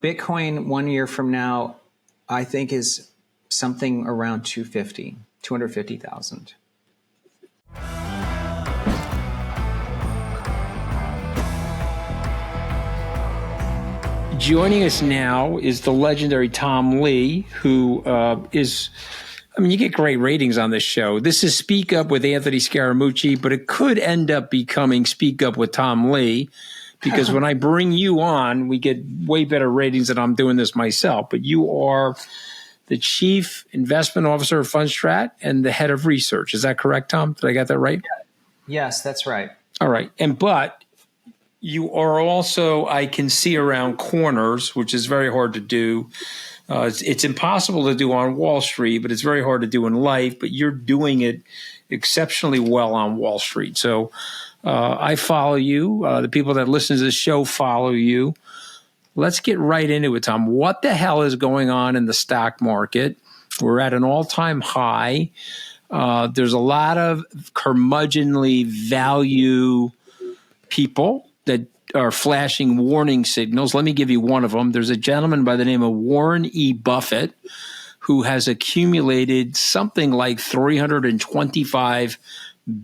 Bitcoin 1 year from now, I think is something around 250,000. Joining us now is the legendary Tom Lee, who you get great ratings on this show. This is Speak Up with Anthony Scaramucci, but it could end up becoming Speak Up with Tom Lee, because when I bring you on, we get way better ratings than I'm doing this myself. But you are the Chief Investment Officer of Fundstrat and the Head of Research. Is that correct, Tom? Did I get that right? Yes, that's right. All right. But you are also, I can see around corners, which is very hard to do. It's impossible to do on Wall Street, but it's very hard to do in life. But you're doing it exceptionally well on Wall Street. So I follow you. The people that listen to this show follow you. Let's get right into it, Tom. What the hell is going on in the stock market? We're at an all-time high. There's a lot of curmudgeonly value people that are flashing warning signals. Let me give you one of them. There's a gentleman by the name of Warren E. Buffett who has accumulated something like $325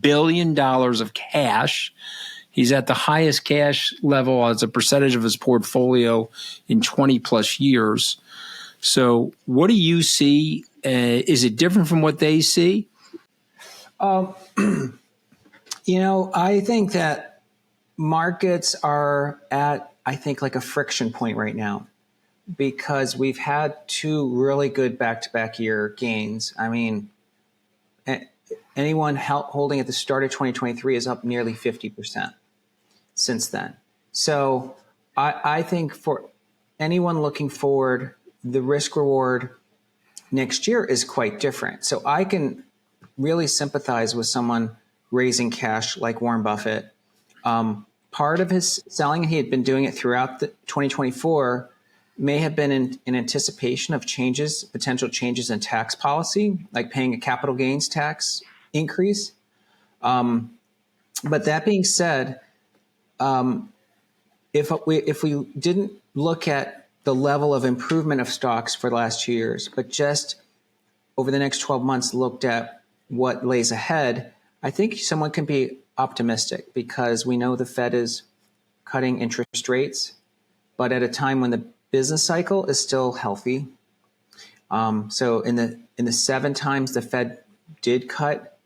billion of cash. He's at the highest cash level as a percentage of his portfolio in 20 plus years. So what do you see? Is it different from what they see? I think that markets are at, I think, like a friction point right now, because we've had two really good back-to-back year gains. I mean, anyone holding at the start of 2023 is up nearly 50% since then. So I think for anyone looking forward, the risk reward next year is quite different. So I can really sympathize with someone raising cash like Warren Buffett. Part of his selling, he had been doing it throughout 2024, may have been in anticipation of potential changes in tax policy, like paying a capital gains tax increase. But that being said, if we didn't look at the level of improvement of stocks for the last 2 years, but just over the next 12 months looked at what lays ahead, I think someone can be optimistic, because we know the Fed is cutting interest rates, but at a time when the business cycle is still healthy. So in the 7 times the Fed did cut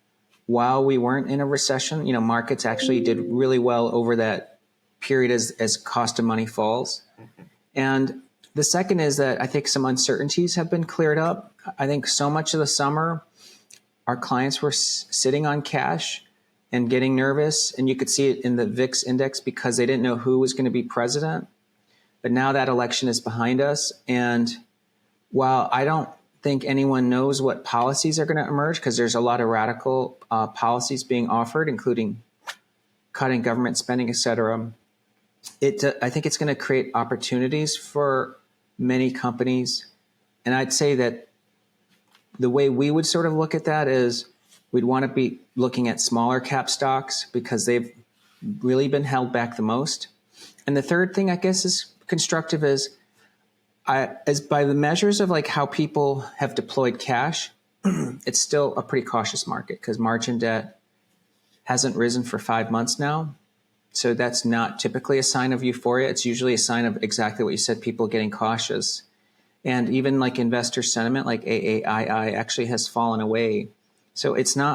while we weren't in a recession, markets actually did really well over that period as cost of money falls. And the second is that I think some uncertainties have been cleared up. I think so much of the summer, our clients were sitting on cash and getting nervous, and you could see it in the VIX index because they didn't know who was going to be president. But now that election is behind us, and while I don't think anyone knows what policies are going to emerge, because there's a lot of radical policies being offered, including cutting government spending, et cetera, I think it's going to create opportunities for many companies. And I'd say that the way we would sort of look at that is we'd want to be looking at smaller cap stocks because they've really been held back the most. And the third thing I guess is constructive is as by the measures of like how people have deployed cash, it's still a pretty cautious market because margin debt hasn't risen for 5 months now. So that's not typically a sign of euphoria. It's usually a sign of exactly what you said, people getting cautious. And even like investor sentiment, like AAII actually has fallen away. So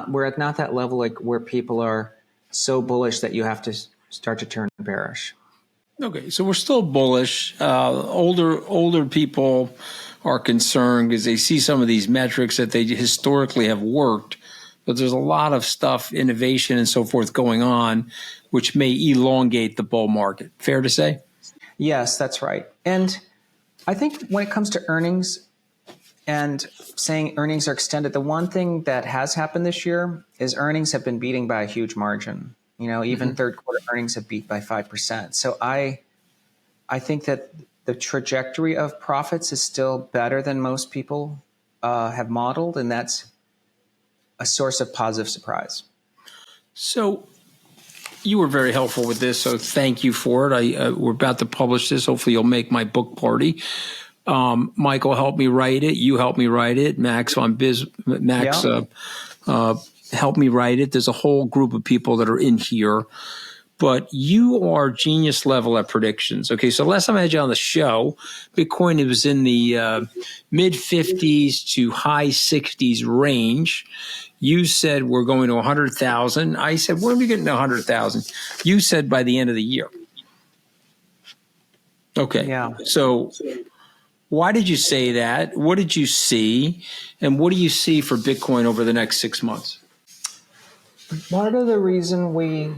we're at not that level like where people are so bullish that you have to start to turn bearish. Okay, so we're still bullish. Older people are concerned because they see some of these metrics that they historically have worked, but there's a lot of stuff, innovation and so forth going on, which may elongate the bull market. Fair to say? Yes, that's right. And I think when it comes to earnings and saying earnings are extended, the one thing that has happened this year is earnings have been beating by a huge margin. Even third quarter earnings have beat by 5%. So I think that the trajectory of profits is still better than most people have modeled, and that's a source of positive surprise. So You were very helpful with this, so thank you for it. We're about to publish this. Hopefully, you'll make my book party. Michael helped me write it. You helped me write it. Max helped me write it. There's a whole group of people that are in here. But you are genius level at predictions. Okay, so last time I had you on the show, Bitcoin was in the mid 50s to high 60s range. You said we're going to 100,000. I said, when are we getting to 100,000? You said by the end of the year. Okay. Yeah. So why did you say that? What did you see? And what do you see for Bitcoin over the next 6 months? Part of the reason we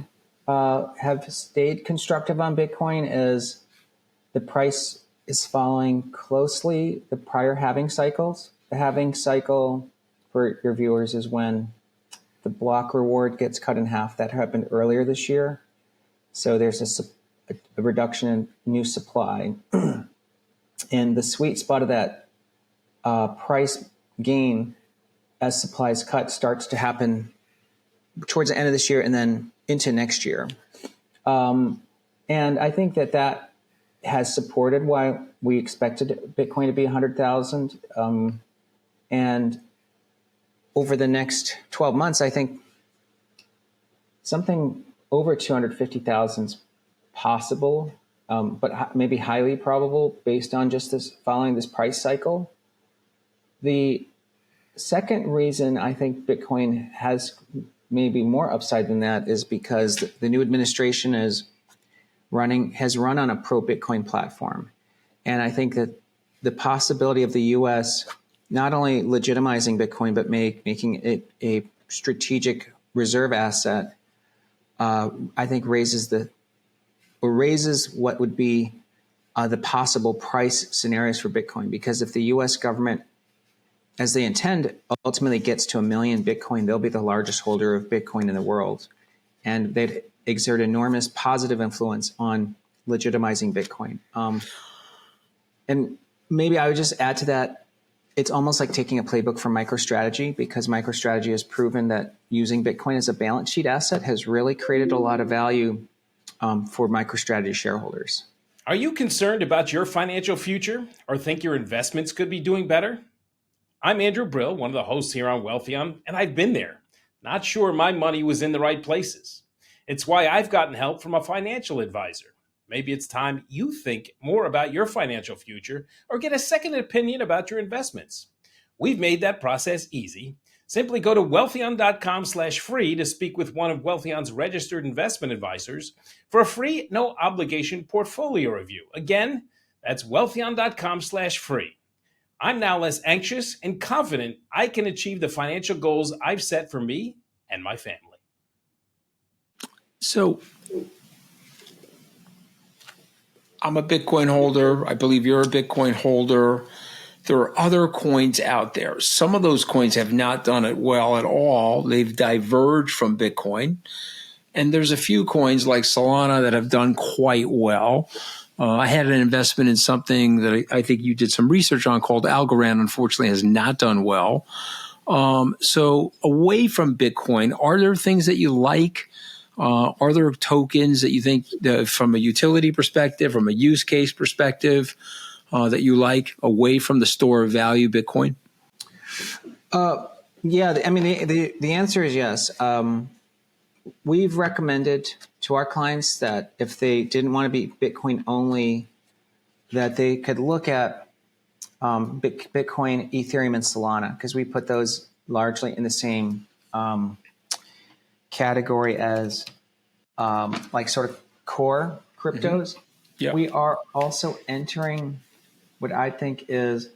have stayed constructive on Bitcoin is the price is following closely the prior halving cycles. The halving cycle, for your viewers, is when the block reward gets cut in half. That happened earlier this year. So there's a reduction in new supply. And the sweet spot of that price gain as supply is cut starts to happen towards the end of this year and then into next year. And I think that has supported why we expected Bitcoin to be 100,000. And over the next 12 months, I think something over 250,000 is possible, but maybe highly probable based on just following this price cycle. The second reason I think Bitcoin has maybe more upside than that is because the new administration has run on a pro-Bitcoin platform. And I think that the possibility of the U.S. not only legitimizing Bitcoin, but making it a strategic reserve asset, I think raises what would be the possible price scenarios for Bitcoin. Because if the U.S. government, as they intend, ultimately gets to 1 million Bitcoin, they'll be the largest holder of Bitcoin in the world. And they'd exert enormous positive influence on legitimizing Bitcoin. And maybe I would just add to that, it's almost like taking a playbook from MicroStrategy, because MicroStrategy has proven that using Bitcoin as a balance sheet asset has really created a lot of value for MicroStrategy shareholders. Are you concerned about your financial future or think your investments could be doing better? I'm Andrew Brill, one of the hosts here on Wealthion, and I've been there, not sure my money was in the right places. It's why I've gotten help from a financial advisor. Maybe it's time you think more about your financial future or get a second opinion about your investments. We've made that process easy. Simply go to wealthion.com/free to speak with one of Wealthion's registered investment advisors for a free, no obligation portfolio review. Again, that's wealthion.com/free. I'm now less anxious and confident I can achieve the financial goals I've set for me and my family. So I'm a Bitcoin holder. I believe you're a Bitcoin holder. There are other coins out there. Some of those coins have not done it well at all. They've diverged from Bitcoin. And there's a few coins like Solana that have done quite well. I had an investment in something that I think you did some research on called Algorand, unfortunately has not done well. So away from Bitcoin, are there things that you like? Are there tokens that you think from a utility perspective, from a use case perspective, that you like away from the store of value Bitcoin? Yeah, I mean, the answer is yes. We've recommended to our clients that if they didn't want to be Bitcoin only, that they could look at Bitcoin, Ethereum, and Solana, because we put those largely in the same category as like sort of core cryptos. Mm-hmm. Yeah. We are also entering what I think is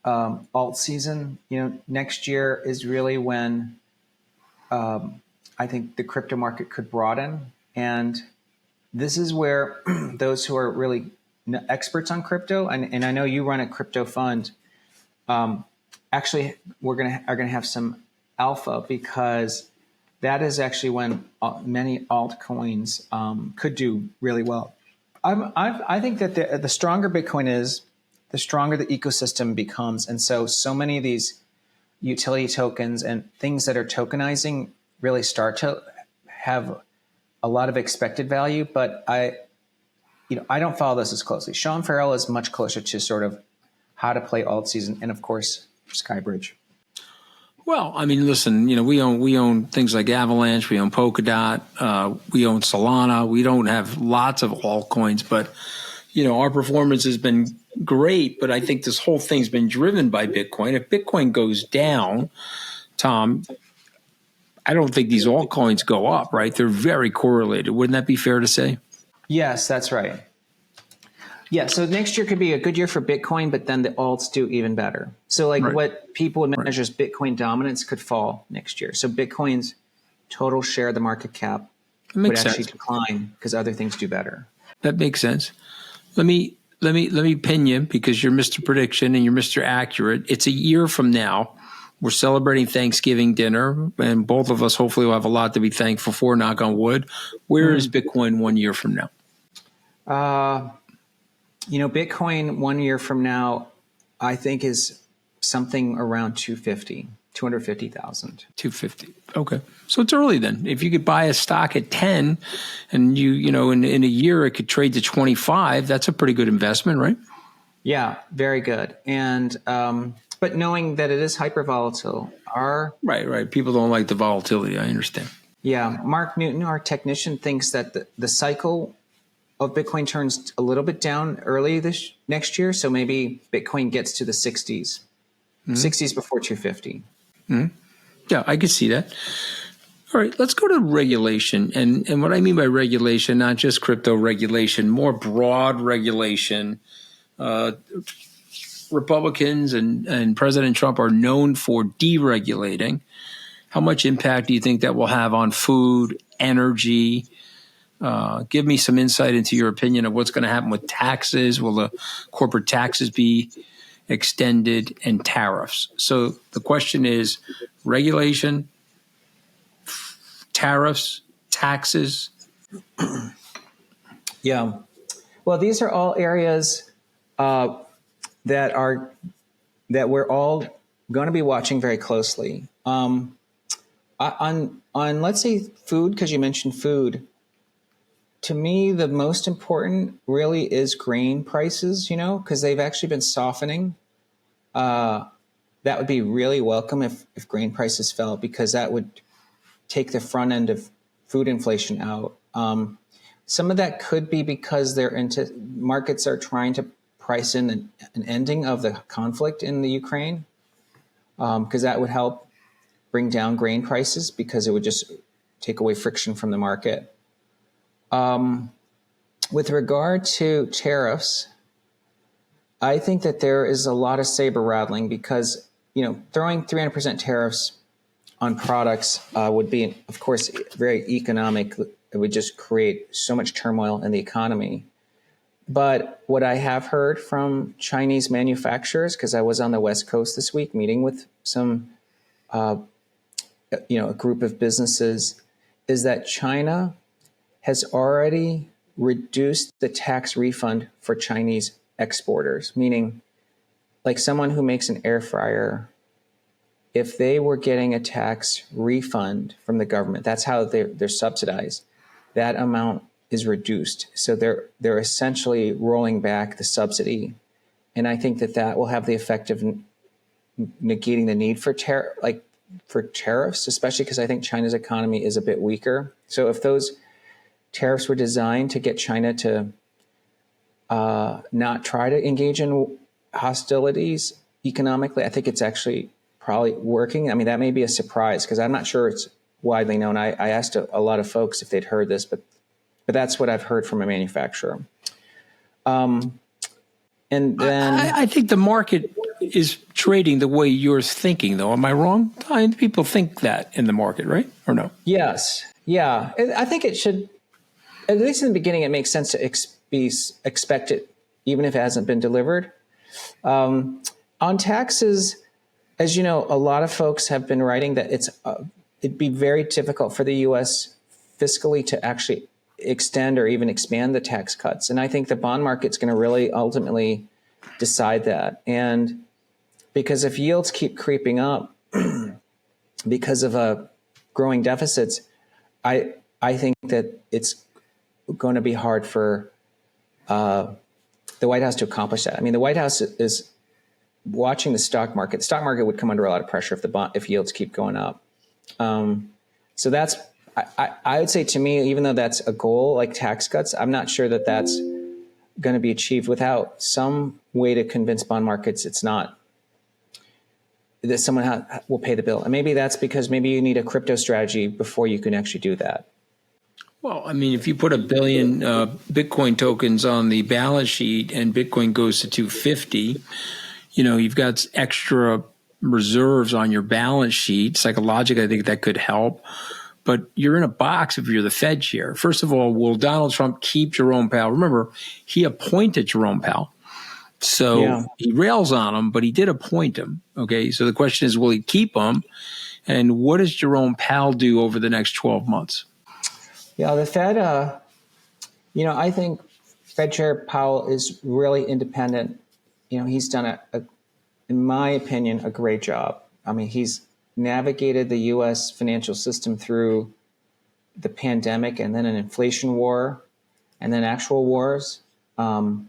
alt season. Next year is really when I think the crypto market could broaden. And this is where those who are really experts on crypto, and I know you run a crypto fund, actually are going to have some alpha, because that is actually when many altcoins could do really well. I think that the stronger Bitcoin is, the stronger the ecosystem becomes. And so many of these utility tokens and things that are tokenizing really start to have a lot of expected value, but I don't follow this as closely. Sean Farrell is much closer to sort of how to play alt season, and of course, Skybridge. Well, I mean, listen, we own things like Avalanche, we own Polkadot, we own Solana. We don't have lots of altcoins, but our performance has been great. But I think this whole thing's been driven by Bitcoin. If Bitcoin goes down, Tom, I don't think these altcoins go up, right? They're very correlated. Wouldn't that be fair to say? Yes, that's right. Yeah, so next year could be a good year for Bitcoin, but then the alts do even better. So like what people would measure as Bitcoin dominance could fall next year. So Bitcoin's total share of the market cap would actually decline because other things do better. That makes sense. Let me pin you because you're Mr. Prediction and you're Mr. Accurate. It's a year from now. We're celebrating Thanksgiving dinner, and both of us hopefully will have a lot to be thankful for, knock on wood. Where is Bitcoin 1 year from now? Bitcoin 1 year from now, I think is something around 250,000. 250. Okay. So it's early then. If you could buy a stock at 10 and in a year it could trade to 25, that's a pretty good investment, right? Yeah, very good. And, but knowing that it is hyper volatile, Right. People don't like the volatility. I understand. Yeah. Mark Newton, our technician, thinks that the cycle of Bitcoin turns a little bit down early next year. So maybe Bitcoin gets to the 60s, 60s before 250. Yeah, I could see that. All right, let's go to regulation. And what I mean by regulation, not just crypto regulation, more broad regulation. Republicans and President Trump are known for deregulating. How much impact do you think that will have on food, energy? Give me some insight into your opinion of what's going to happen with taxes. Will the corporate taxes be extended, and tariffs? So the question is regulation, tariffs, taxes. Yeah. Well, these are all areas that we're all going to be watching very closely. On let's say food, because you mentioned food. To me, the most important really is grain prices, because they've actually been softening. That would be really welcome if grain prices fell, because that would take the front end of food inflation out. Some of that could be because markets are trying to price in an ending of the conflict in the Ukraine, because that would help bring down grain prices, because it would just take away friction from the market. With regard to tariffs, I think that there is a lot of saber rattling, because, throwing 300% tariffs on products would be, of course, very economic. It would just create so much turmoil in the economy. But what I have heard from Chinese manufacturers, because I was on the West Coast this week meeting with some, a group of businesses, is that China has already reduced the tax refund for Chinese exporters, meaning like someone who makes an air fryer, if they were getting a tax refund from the government, that's how they're subsidized, that amount is reduced. So they're essentially rolling back the subsidy. And I think that will have the effect of negating the need for tariffs, especially because I think China's economy is a bit weaker. So if those tariffs were designed to get China to not try to engage in hostilities economically, I think it's actually probably working. I mean, that may be a surprise, because I'm not sure it's widely known. I asked a lot of folks if they'd heard this, but that's what I've heard from a manufacturer. And then I think the market is trading the way you're thinking, though. Am I wrong? People think that in the market, right? Or no? Yes. Yeah. I think it should, at least in the beginning, it makes sense to expect it, even if it hasn't been delivered. On taxes, as you know, a lot of folks have been writing that it'd be very difficult for the U.S. fiscally to actually extend or even expand the tax cuts. And I think the bond market's going to really ultimately decide that. And because if yields keep creeping up because of growing deficits, I I think that it's going to be hard for the White House to accomplish that. I mean, the White House is watching the stock market. The stock market would come under a lot of pressure if yields keep going up. So that's, I would say, to me, even though that's a goal like tax cuts, I'm not sure that that's going to be achieved without some way to convince bond markets it's not, that someone will pay the bill. And maybe that's because maybe you need a crypto strategy before you can actually do that. Well, I mean, if you put 1 billion Bitcoin tokens on the balance sheet and Bitcoin goes to 250, you've got extra reserves on your balance sheet. Psychologically, I think that could help. But you're in a box if you're the Fed chair. First of all, will Donald Trump keep Jerome Powell? Remember, he appointed Jerome Powell. So he rails on him, but he did appoint him. Okay, so the question is, will he keep him? And what does Jerome Powell do over the next 12 months? Yeah, the Fed, I think Fed Chair Powell is really independent. He's done, in my opinion, a great job. I mean, he's navigated the U.S. financial system through the pandemic and then an inflation war and then actual wars. So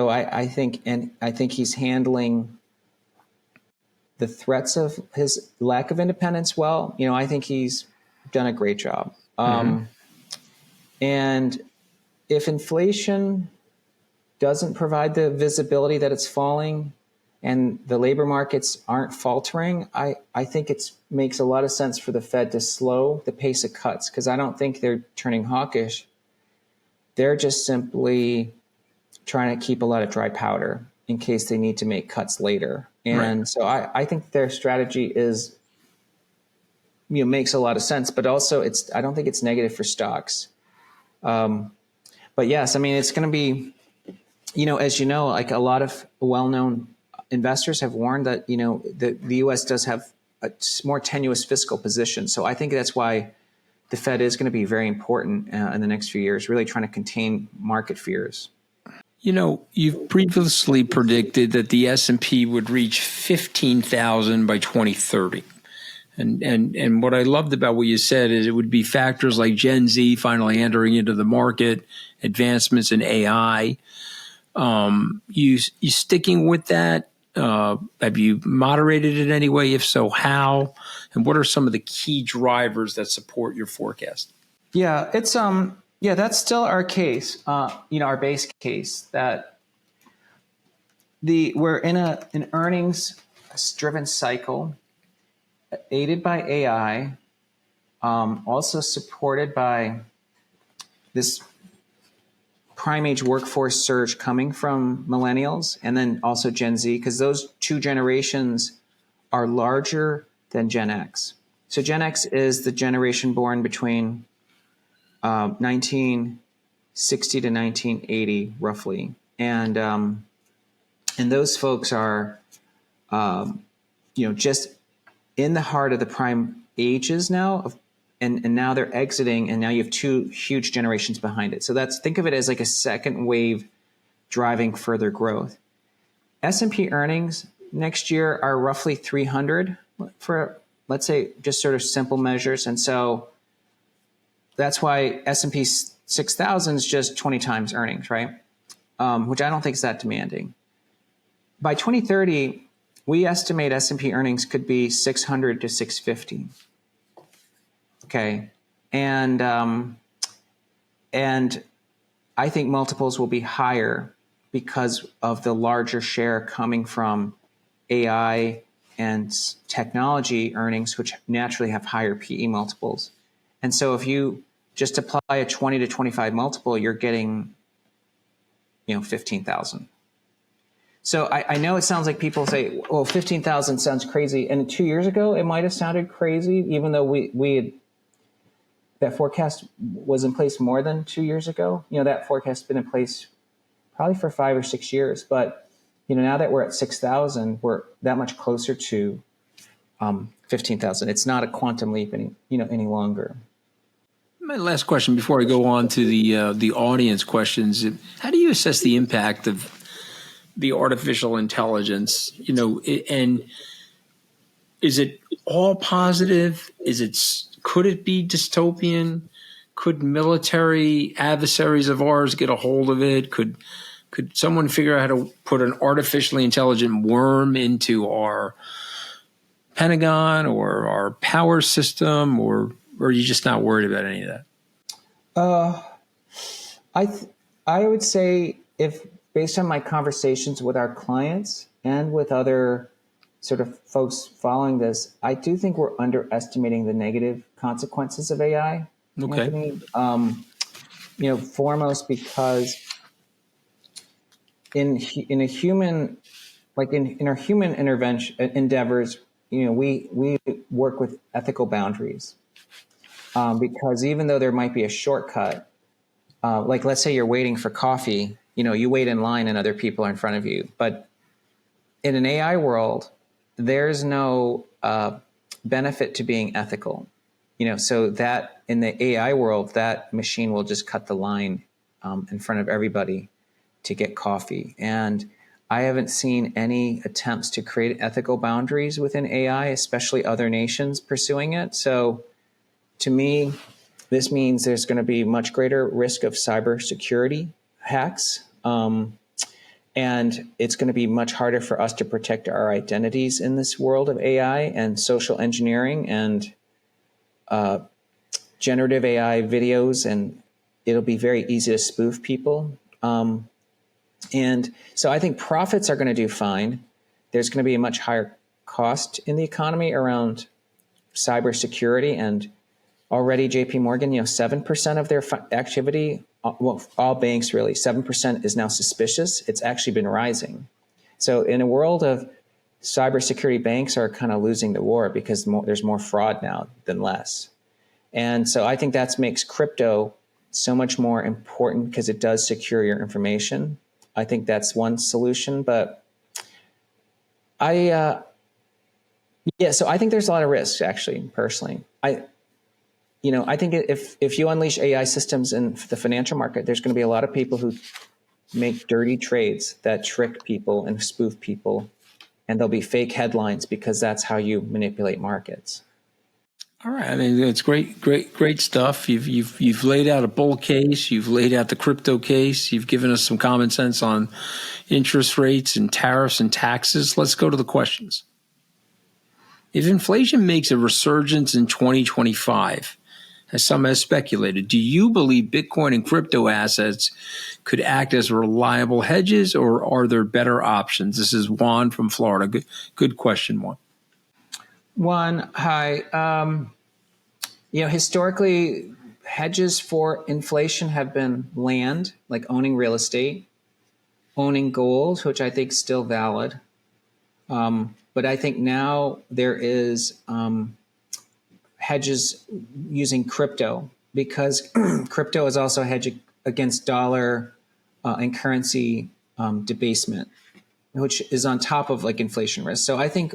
I think he's handling the threats of his lack of independence well. I think he's done a great job. And if inflation doesn't provide the visibility that it's falling and the labor markets aren't faltering, I think it makes a lot of sense for the Fed to slow the pace of cuts, because I don't think they're turning hawkish. They're just simply trying to keep a lot of dry powder in case they need to make cuts later. And so I think their strategy is, makes a lot of sense, but also I don't think it's negative for stocks. But yes, I mean, it's going to be, as like a lot of well-known investors have warned that, the U.S. does have a more tenuous fiscal position. So I think that's why the Fed is going to be very important in the next few years, really trying to contain market fears. You've previously predicted that the S&P would reach 15,000 by 2030. And what I loved about what you said is it would be factors like Gen Z finally entering into the market, advancements in AI. You sticking with that? Have you moderated it in any way? If so, how? And what are some of the key drivers that support your forecast? Yeah, it's that's still our case. Our base case that we're in an earnings driven cycle, aided by AI, also supported by this prime age workforce surge coming from millennials and then also Gen Z, because those two generations are larger than Gen X. So Gen X is the generation born between 1960 to 1980, roughly. And those folks are, just in the heart of the prime ages now, and now they're exiting, and now you have two huge generations behind it. So think of it as like a second wave driving further growth. S&P earnings next year are roughly 300 for, let's say, just sort of simple measures. And so that's why S&P 6,000 is just 20 times earnings, right? Which I don't think is that demanding. By 2030, we estimate S&P earnings could be 600 to 650. Okay, and I think multiples will be higher because of the larger share coming from AI and technology earnings, which naturally have higher PE multiples. And so if you just apply a 20 to 25 multiple, you're getting, 15,000. So I know it sounds like people say, well, 15,000 sounds crazy. And 2 years ago, it might have sounded crazy, even though we had, that forecast was in place more than 2 years ago. That forecast has been in place probably for 5 or 6 years. But, now that we're at 6,000, we're that much closer to 15,000. It's not a quantum leap any longer. My last question before I go on to the audience questions: how do you assess the impact of the artificial intelligence? And is it all positive? Could it be dystopian? Could military adversaries of ours get a hold of it? Could someone figure out how to put an artificially intelligent worm into our Pentagon or our power system, or are you just not worried about any of that? I would say, if based on my conversations with our clients and with other sort of folks following this, I do think we're underestimating the negative consequences of AI. Okay. Anthony, foremost because in a human, like in our human intervention endeavors, we work with ethical boundaries, because even though there might be a shortcut, like let's say you're waiting for coffee, you wait in line and other people are in front of you. But in an AI world, there's no benefit to being ethical. So that in the AI world, that machine will just cut the line in front of everybody to get coffee. And I haven't seen any attempts to create ethical boundaries within AI, especially other nations pursuing it. So to me, this means there's going to be much greater risk of cybersecurity hacks. And it's going to be much harder for us to protect our identities in this world of AI and social engineering and generative AI videos. And it'll be very easy to spoof people. And so I think profits are going to do fine. There's going to be a much higher cost in the economy around cybersecurity. And already JP Morgan, 7% of their activity, well, all banks really, 7% is now suspicious. It's actually been rising. So in a world of cybersecurity, banks are kind of losing the war because there's more fraud now than less. And so I think that makes crypto so much more important because it does secure your information. I think that's one solution, but so I think there's a lot of risks, actually, personally. I think if you unleash AI systems in the financial market, there's going to be a lot of people who make dirty trades that trick people and spoof people, and there'll be fake headlines because that's how you manipulate markets. All right. I mean, it's great stuff. You've laid out a bull case. You've laid out the crypto case. You've given us some common sense on interest rates and tariffs and taxes. Let's go to the questions. If inflation makes a resurgence in 2025, as some have speculated, do you believe Bitcoin and crypto assets could act as reliable hedges, or are there better options? This is Juan from Florida. Good question, Juan. Juan, hi. Historically, hedges for inflation have been land, like owning real estate, owning gold, which I think is still valid. But I think now there is hedges using crypto, because crypto is also a hedge against dollar and currency debasement, which is on top of like inflation risk. So I think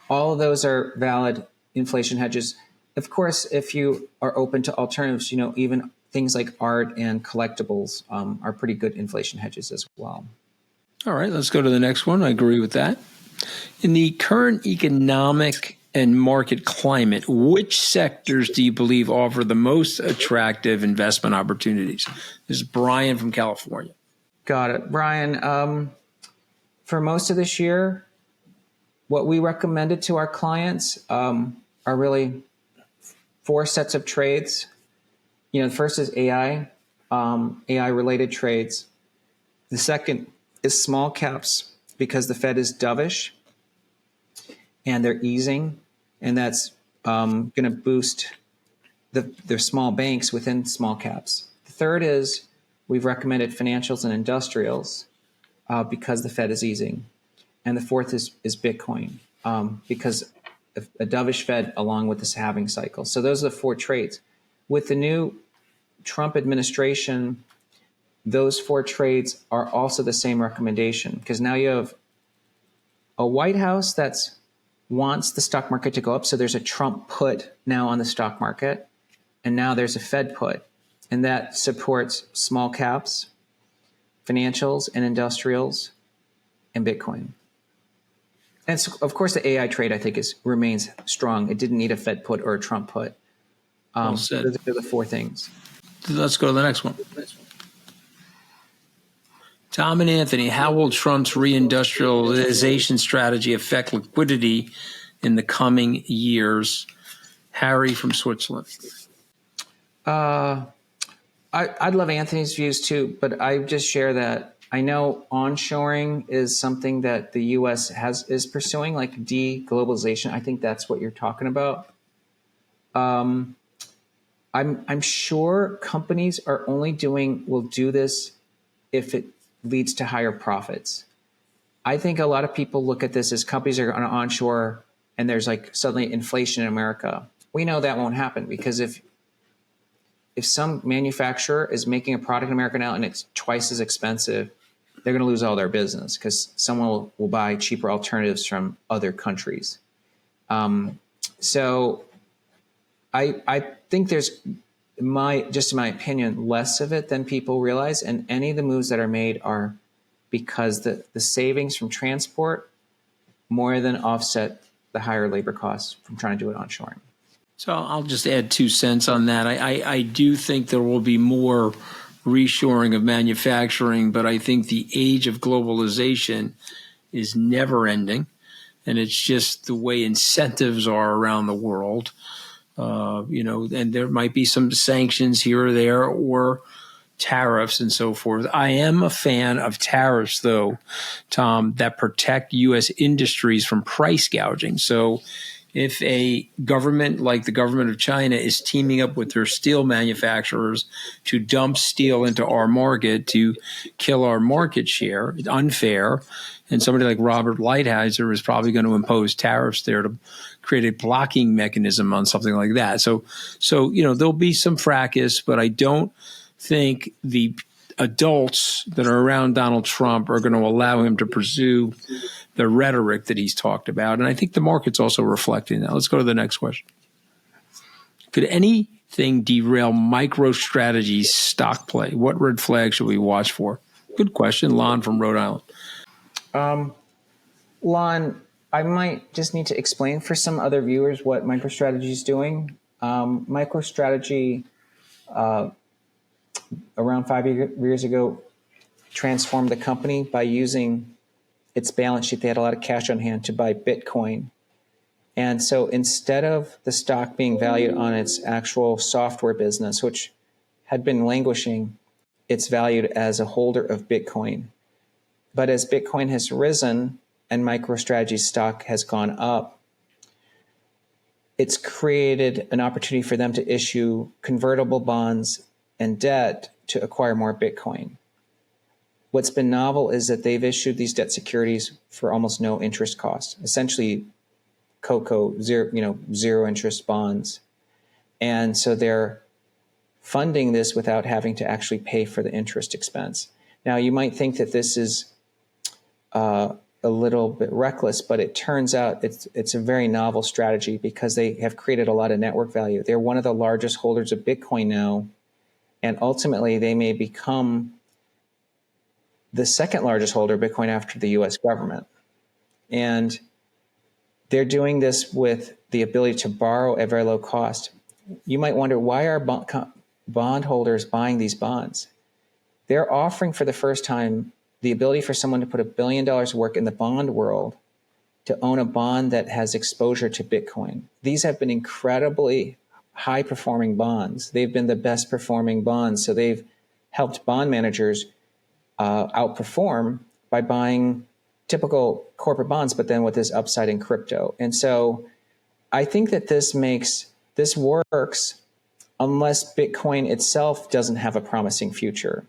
all of those are valid inflation hedges. Of course, if you are open to alternatives, even things like art and collectibles are pretty good inflation hedges as well. All right, let's go to the next one. I agree with that. In the current economic and market climate, which sectors do you believe offer the most attractive investment opportunities? This is Brian from California. Got it. Brian, for most of this year, what we recommended to our clients are really 4 sets of trades. The first is AI, AI-related trades. The second is small caps, because the Fed is dovish and they're easing, and that's going to boost the small banks within small caps. The third is we've recommended financials and industrials because the Fed is easing. And the fourth is Bitcoin, because a dovish Fed along with this halving cycle. So those are the 4 trades. With the new Trump administration, those 4 trades are also the same recommendation, because now you have a White House that wants the stock market to go up. So there's a Trump put now on the stock market, and now there's a Fed put, and that supports small caps, financials and industrials, and Bitcoin. And so, of course, the AI trade, I think, remains strong. It didn't need a Fed put or a Trump put. Well said. Those are the four things. Let's go to the next one. Tom and Anthony, how will Trump's reindustrialization strategy affect liquidity in the coming years? Harry from Switzerland. I'd love Anthony's views too, but I just share that I know onshoring is something that the U.S. is pursuing, like de-globalization. I think that's what you're talking about. I'm sure companies will do this if it leads to higher profits. I think a lot of people look at this as companies are going to onshore and there's like suddenly inflation in America. We know that won't happen because if some manufacturer is making a product in America now and it's twice as expensive, they're going to lose all their business because someone will buy cheaper alternatives from other countries. So I think there's in my opinion, less of it than people realize. And any of the moves that are made are because the savings from transport more than offset the higher labor costs from trying to do it onshoring. So I'll just add 2 cents on that. I do think there will be more reshoring of manufacturing, but I think the age of globalization is never ending. And it's just the way incentives are around the world. And there might be some sanctions here or there or tariffs and so forth. I am a fan of tariffs, though, Tom, that protect U.S. industries from price gouging. So if a government like the government of China is teaming up with their steel manufacturers to dump steel into our market to kill our market share, it's unfair. And somebody like Robert Lighthizer is probably going to impose tariffs there to create a blocking mechanism on something like that. So there'll be some fracas, but I don't think the adults that are around Donald Trump are going to allow him to pursue the rhetoric that he's talked about. And I think the market's also reflecting that. Let's go to the next question. Could anything derail MicroStrategy's stock play? What red flag should we watch for? Good question. Lon from Rhode Island. Lon, I might just need to explain for some other viewers what MicroStrategy is doing. MicroStrategy, around 5 years ago, transformed the company by using its balance sheet. They had a lot of cash on hand to buy Bitcoin. And so instead of the stock being valued on its actual software business, which had been languishing, it's valued as a holder of Bitcoin. But as Bitcoin has risen and MicroStrategy's stock has gone up, it's created an opportunity for them to issue convertible bonds and debt to acquire more Bitcoin. What's been novel is that they've issued these debt securities for almost no interest cost, essentially COCO, zero interest bonds. And so they're funding this without having to actually pay for the interest expense. Now, you might think that this is a little bit reckless, but it turns out it's a very novel strategy because they have created a lot of network value. They're one of the largest holders of Bitcoin now, and ultimately they may become the second largest holder of Bitcoin after the US government. And they're doing this with the ability to borrow at very low cost. You might wonder, why are bondholders buying these bonds? They're offering for the first time the ability for someone to put $1 billion of work in the bond world to own a bond that has exposure to Bitcoin. These have been incredibly high performing bonds. They've been the best performing bonds. So they've helped bond managers outperform by buying typical corporate bonds, but then with this upside in crypto. And so I think that this works unless Bitcoin itself doesn't have a promising future.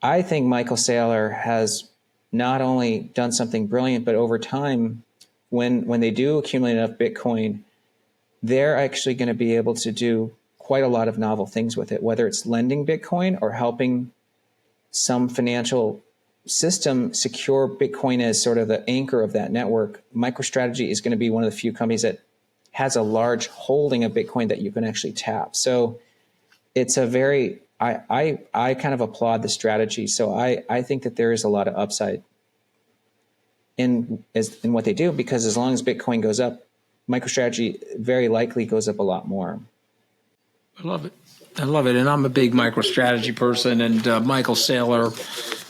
I think Michael Saylor has not only done something brilliant, but over time, when they do accumulate enough Bitcoin, they're actually going to be able to do quite a lot of novel things with it, whether it's lending Bitcoin or helping some financial system secure Bitcoin as sort of the anchor of that network. MicroStrategy is going to be one of the few companies that has a large holding of Bitcoin that you can actually tap. So it's a very, I kind of applaud the strategy. So I think that there is a lot of upside. in what they do, because as long as Bitcoin goes up, MicroStrategy very likely goes up a lot more. I love it. And I'm a big MicroStrategy person. And Michael Saylor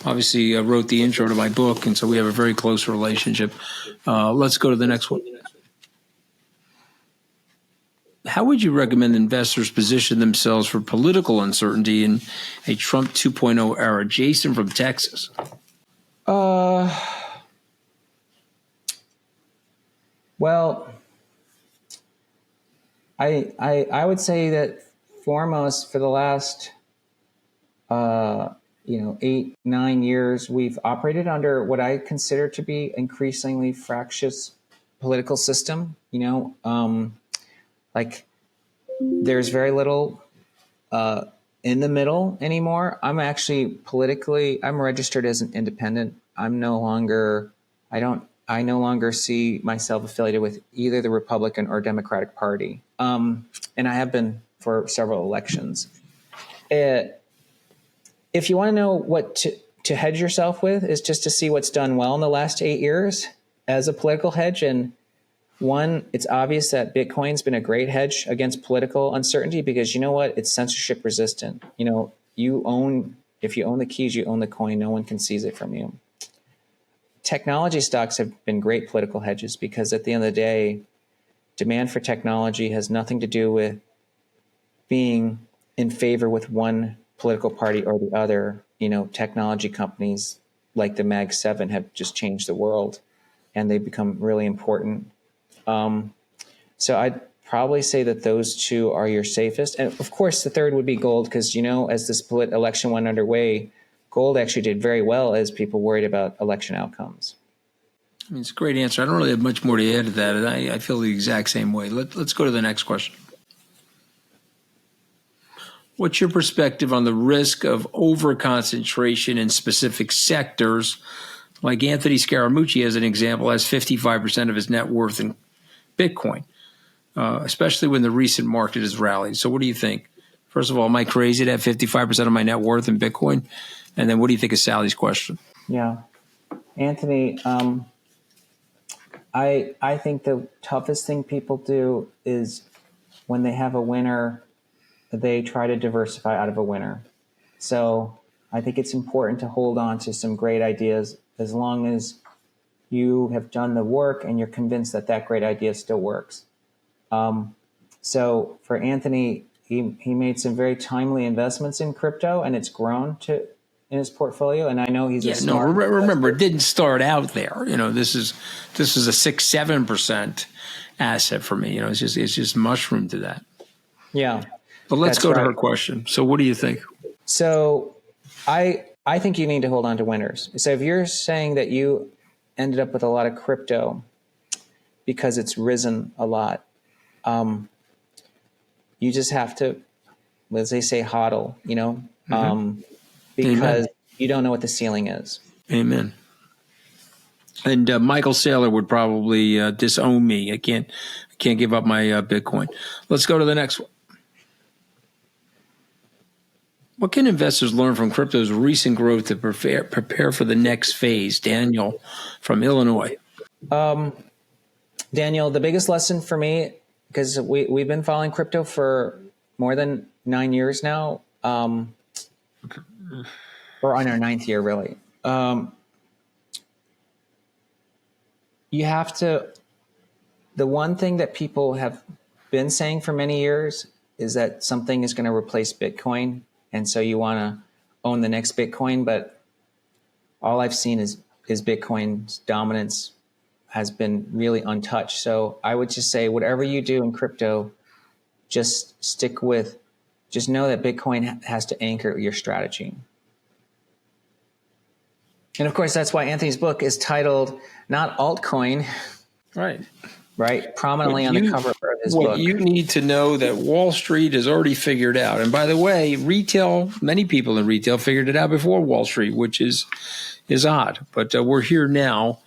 obviously wrote the intro to my book. And so we have a very close relationship. Let's go to the next one. How would you recommend investors position themselves for political uncertainty in a Trump 2.0 era? Jason from Texas. Well, I would say that foremost for the last 8-9 years, we've operated under what I consider to be increasingly fractious political system. Like there's very little in the middle anymore. I'm actually I'm registered as an independent. I no longer see myself affiliated with either the Republican or Democratic Party. And I have been for several elections. If you want to know what to hedge yourself with, is just to see what's done well in the last 8 years as a political hedge. And one, it's obvious that Bitcoin's been a great hedge against political uncertainty because you know what? It's censorship resistant. If you own the keys, you own the coin. No one can seize it from you. Technology stocks have been great political hedges because at the end of the day, demand for technology has nothing to do with being in favor with one political party or the other. Technology companies like the Mag 7 have just changed the world and they've become really important. So I'd probably say that those two are your safest. And of course, the third would be gold because, as this election went underway, gold actually did very well as people worried about election outcomes. I mean, it's a great answer. I don't really have much more to add to that. And I feel the exact same way. Let's go to the next question. What's your perspective on the risk of overconcentration in specific sectors? Like Anthony Scaramucci, as an example, has 55% of his net worth in Bitcoin, especially when the recent market has rallied. So what do you think? First of all, am I crazy to have 55% of my net worth in Bitcoin? And then what do you think of Sally's question? Yeah. Anthony, I think the toughest thing people do is when they have a winner, they try to diversify out of a winner. So I think it's important to hold on to some great ideas as long as you have done the work and you're convinced that that great idea still works. So for Anthony, he made some very timely investments in crypto and it's grown in his portfolio. And I know he's remember, it didn't start out there. This is a 6-7% asset for me. It's just mushroomed to that. Yeah. But let's go to her question. So what do you think? So I think you need to hold on to winners. So if you're saying that you ended up with a lot of crypto because it's risen a lot, you just have to, as they say, hodl, because Amen. You don't know what the ceiling is. Amen. And Michael Saylor would probably disown me. I can't give up my Bitcoin. Let's go to the next one. What can investors learn from crypto's recent growth to prepare for the next phase? Daniel from Illinois. Daniel, the biggest lesson for me, because we've been following crypto for more than 9 years now, or on our 9th year, really. You have to, the one thing that people have been saying for many years is that something is going to replace Bitcoin. And so you want to own the next Bitcoin, but all I've seen is Bitcoin's dominance has been really untouched. So I would just say, whatever you do in crypto, just know that Bitcoin has to anchor your strategy. And of course, that's why Anthony's book is titled not Altcoin, right? Prominently on the cover of his book. What you need to know that Wall Street has already figured out. And by the way, many people in retail figured it out before Wall Street, which is odd. But we're here now,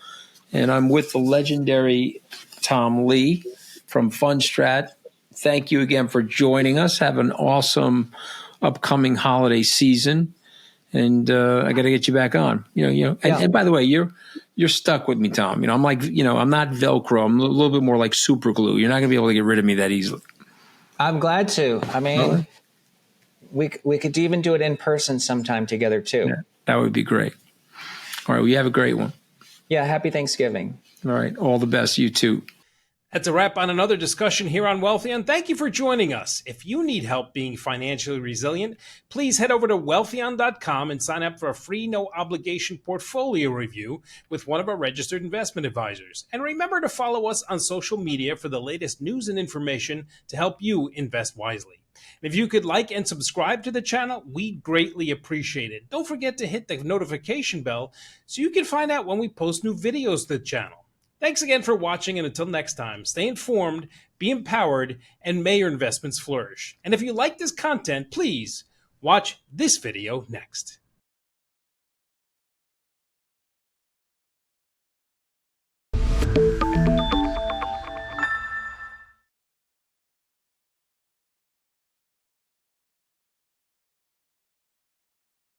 and I'm with the legendary Tom Lee from Fundstrat. Thank you again for joining us. Have an awesome upcoming holiday season. and I got to get you back on. And by the way, you're stuck with me, Tom. I'm like, I'm not Velcro. I'm a little bit more like super glue. You're not going to be able to get rid of me that easily. I'm glad to. I mean, we could even do it in person sometime together too. Yeah, that would be great. All right, well, you have a great one. Yeah, happy Thanksgiving. All right, all the best. You too. That's a wrap on another discussion here on Wealthion. Thank you for joining us. If you need help being financially resilient, please head over to Wealthion.com and sign up for a free, no-obligation portfolio review with one of our registered investment advisors. And remember to follow us on social media for the latest news and information to help you invest wisely. And if you could like and subscribe to the channel, we'd greatly appreciate it. Don't forget to hit the notification bell so you can find out when we post new videos to the channel. Thanks again for watching, and until next time, stay informed, be empowered, and may your investments flourish. And if you like this content, please watch this video next.